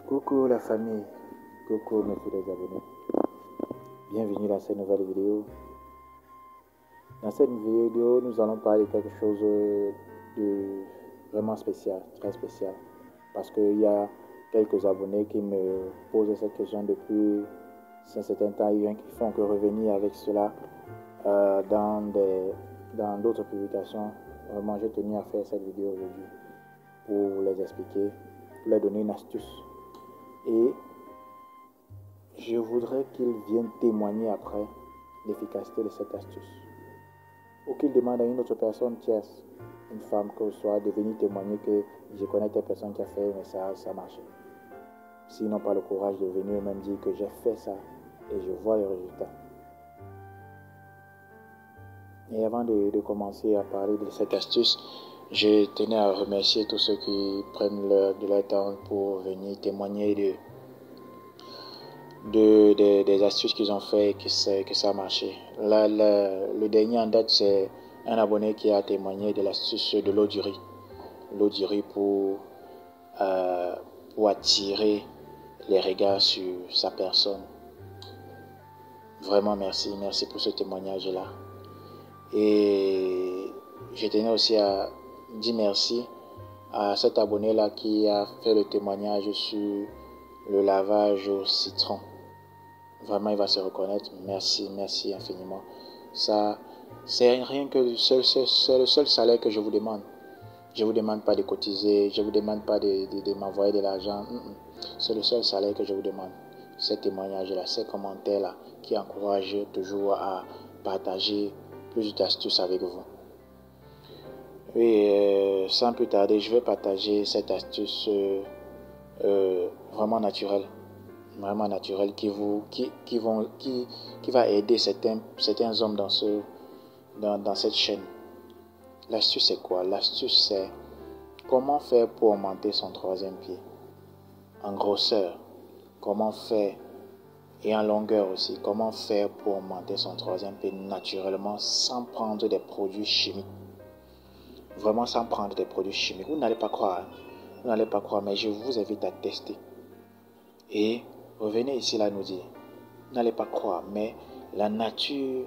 Coucou la famille, coucou mes fidèles abonnés, bienvenue dans cette nouvelle vidéo. Dans cette vidéo, nous allons parler de quelque chose de vraiment spécial, très spécial. Parce qu'il y a quelques abonnés qui me posent cette question depuis un certain temps et qui font que revenir avec cela dans d'autres publications. Vraiment, j'ai tenu à faire cette vidéo aujourd'hui pour les expliquer, pour leur donner une astuce. Et je voudrais qu'ils viennent témoigner après l'efficacité de cette astuce. Ou qu'ils demandent à une autre personne tierce, une femme que ce soit, de venir témoigner que je connais telle personne qui a fait, mais ça a marché. S'ils n'ont pas le courage de venir même dire que j'ai fait ça et je vois les résultats. Et avant de commencer à parler de cette astuce, je tenais à remercier tous ceux qui prennent de leur temps pour venir témoigner des astuces qu'ils ont fait et que ça a marché. Là, le dernier en date, c'est un abonné qui a témoigné de l'astuce de l'eau du riz. L'eau du riz pour attirer les regards sur sa personne. Vraiment merci pour ce témoignage-là. Et je tenais aussi à dire merci à cet abonné-là qui a fait le témoignage sur le lavage au citron. Vraiment, il va se reconnaître. Merci infiniment. Ça, c'est rien que le seul salaire que je vous demande. Je ne vous demande pas de cotiser, je ne vous demande pas de m'envoyer de l'argent. C'est le seul salaire que je vous demande. Ces témoignages-là, ces commentaires-là qui encouragent toujours à partager plus d'astuces avec vous. Et sans plus tarder, je vais partager cette astuce vraiment naturelle. Vraiment naturel qui va aider certains hommes dans cette chaîne. L'astuce c'est quoi? L'astuce c'est comment faire pour augmenter son troisième pied en grosseur, comment faire, et en longueur aussi, comment faire pour augmenter son troisième pied naturellement sans prendre des produits chimiques. Vraiment sans prendre des produits chimiques. Vous n'allez pas croire, mais je vous invite à tester. Et revenez ici là nous dire, n'allez pas croire, mais la nature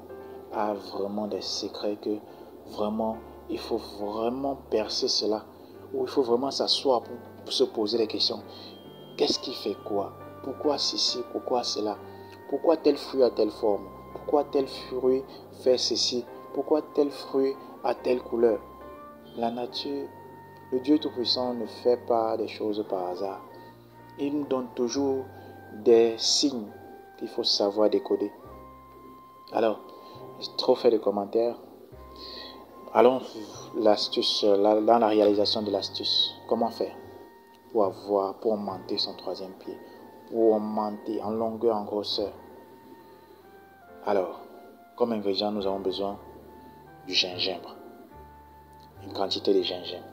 a vraiment des secrets que vraiment, il faut vraiment percer cela, ou il faut vraiment s'asseoir pour se poser des questions. Qu'est-ce qui fait quoi? Pourquoi ceci? Pourquoi cela? Pourquoi tel fruit a telle forme? Pourquoi tel fruit fait ceci? Pourquoi tel fruit a telle couleur? La nature, le Dieu Tout-Puissant ne fait pas des choses par hasard. Il nous donne toujours des signes qu'il faut savoir décoder. Alors, trop fait de commentaires. Allons l'astuce, dans la réalisation de l'astuce. Comment faire pour augmenter son troisième pied, pour augmenter en longueur, en grosseur. Alors, comme ingrédient, nous avons besoin du gingembre. Une quantité de gingembre.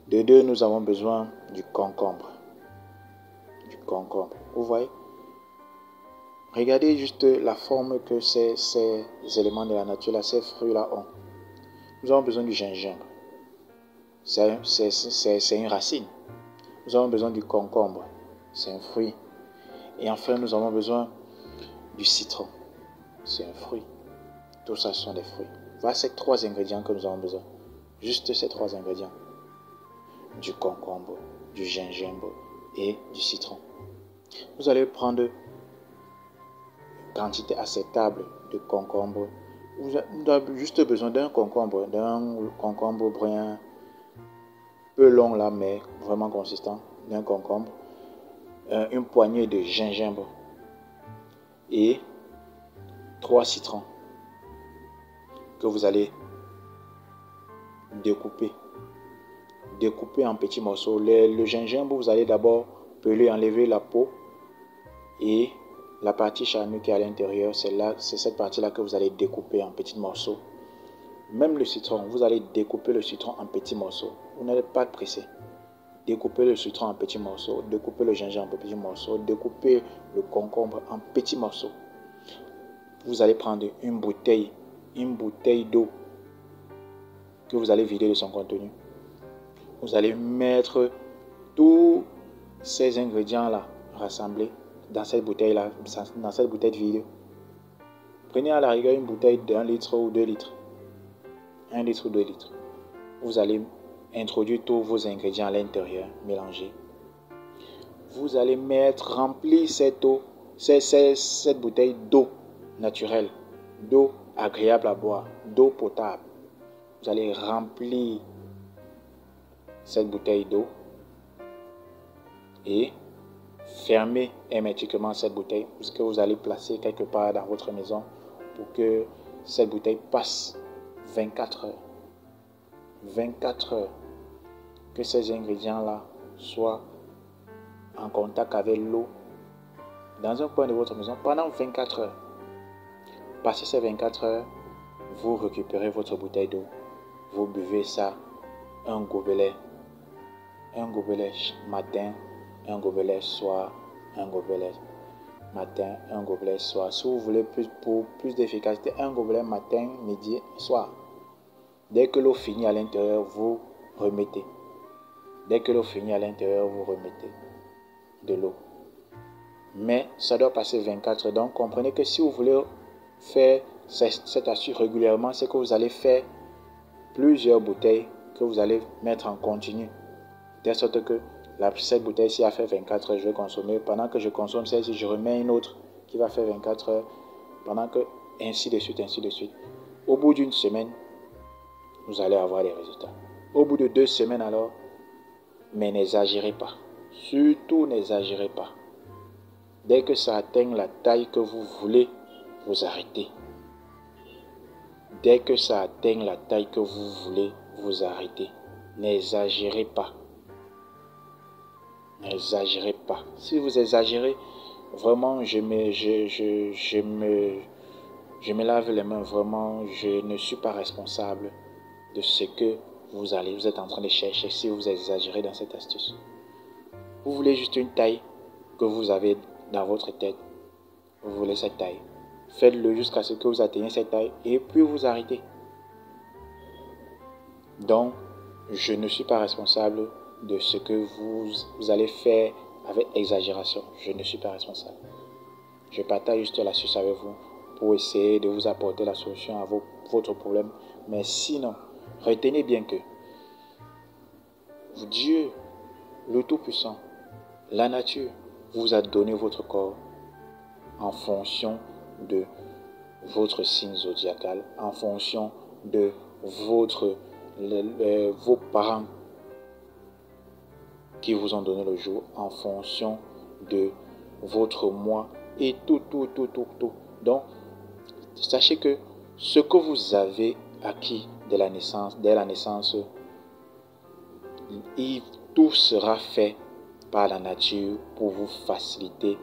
De deux, nous avons besoin du concombre. Vous voyez? Regardez juste la forme que ces éléments de la nature, là, ces fruits-là ont. Nous avons besoin du gingembre. C'est une racine. Nous avons besoin du concombre. C'est un fruit. Et enfin, nous avons besoin du citron. C'est un fruit. Tout ça sont des fruits. Voilà ces trois ingrédients que nous avons besoin. Juste ces trois ingrédients. Du concombre, du gingembre et du citron. Vous allez prendre une quantité acceptable de concombre. Vous avez juste besoin d'un concombre brun, peu long là, mais vraiment consistant, d'un concombre, une poignée de gingembre et 3 citrons que vous allez découper en petits morceaux. Le gingembre, vous allez d'abord peler, enlever la peau et la partie charnue qui est à l'intérieur, c'est cette partie-là que vous allez découper en petits morceaux. Même le citron, vous allez découper le citron en petits morceaux. Vous n'allez pas presser. Découpez le citron en petits morceaux, découpez le gingembre en petits morceaux, découpez le concombre en petits morceaux. Vous allez prendre une bouteille d'eau que vous allez vider de son contenu. Vous allez mettre tous ces ingrédients-là rassemblés dans cette bouteille-là, dans cette bouteille vide. Prenez à la rigueur une bouteille d'1 litre ou 2 litres. 1 litre ou 2 litres. Vous allez introduire tous vos ingrédients à l'intérieur, mélanger. Vous allez remplir cette eau, cette bouteille d'eau naturelle, d'eau agréable à boire, d'eau potable. Vous allez remplir cette bouteille d'eau et fermer hermétiquement cette bouteille que vous allez placer quelque part dans votre maison pour que cette bouteille passe 24 heures. 24 heures. Que ces ingrédients-là soient en contact avec l'eau dans un coin de votre maison pendant 24 heures. Passé ces 24 heures, vous récupérez votre bouteille d'eau. Vous buvez ça, un gobelet matin, un gobelet soir, un gobelet matin, un gobelet soir. Si vous voulez pour plus d'efficacité, un gobelet matin, midi, soir. Dès que l'eau finit à l'intérieur, vous remettez. Dès que l'eau finit à l'intérieur, vous remettez de l'eau. Mais ça doit passer 24 heures. Donc, comprenez que si vous voulez faire cette astuce régulièrement, c'est que vous allez faire plusieurs bouteilles que vous allez mettre en continu. De sorte que cette bouteille-ci a fait 24 heures, je vais consommer. Pendant que je consomme celle-ci, je remets une autre qui va faire 24 heures. Pendant que, ainsi de suite, ainsi de suite. Au bout d'une semaine, vous allez avoir des résultats. Au bout de 2 semaines alors, mais n'exagérez pas. Surtout n'exagérez pas. Dès que ça atteint la taille que vous voulez, vous arrêtez. Dès que ça atteint la taille que vous voulez, vous arrêtez. N'exagérez pas. N'exagérez pas. Si vous exagérez, vraiment, je me lave les mains. Vraiment, je ne suis pas responsable de ce que vous êtes en train de chercher si vous exagérez dans cette astuce. Vous voulez juste une taille que vous avez dans votre tête. Vous voulez cette taille. Faites-le jusqu'à ce que vous atteigniez cette taille et puis vous arrêtez. Donc, je ne suis pas responsable de ce que vous allez faire avec exagération. Je ne suis pas responsable. Je partage juste l'astuce avec vous pour essayer de vous apporter la solution à votre problème. Mais sinon, retenez bien que Dieu, le Tout-Puissant, la nature, vous a donné votre corps en fonction de votre signe zodiacal, en fonction de vos parents qui vous ont donné le jour, en fonction de votre mois et tout. Donc, sachez que ce que vous avez acquis dès la naissance, tout sera fait par la nature pour vous faciliter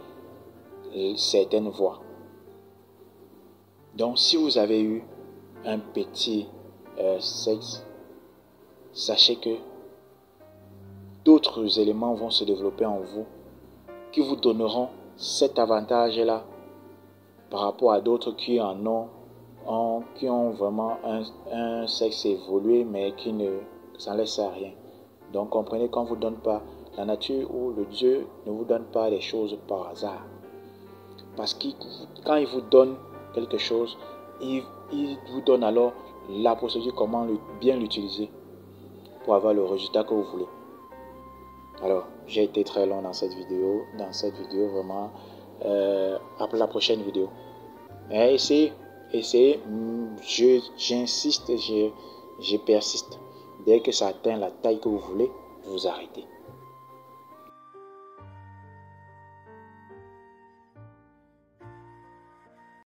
certaines voies. Donc, si vous avez eu un petit sexe, sachez que d'autres éléments vont se développer en vous qui vous donneront cet avantage-là par rapport à d'autres qui ont vraiment un sexe évolué mais qui ne s'en laissent à rien. Donc comprenez qu'on ne vous donne pas, la nature ou le Dieu ne vous donne pas les choses par hasard. Parce que quand il vous donne quelque chose, il vous donne alors la procédure comment bien l'utiliser pour avoir le résultat que vous voulez. Alors, j'ai été très long dans cette vidéo. Vraiment, après la prochaine vidéo. Mais essayez. J'insiste, je persiste. Dès que ça atteint la taille que vous voulez, vous arrêtez.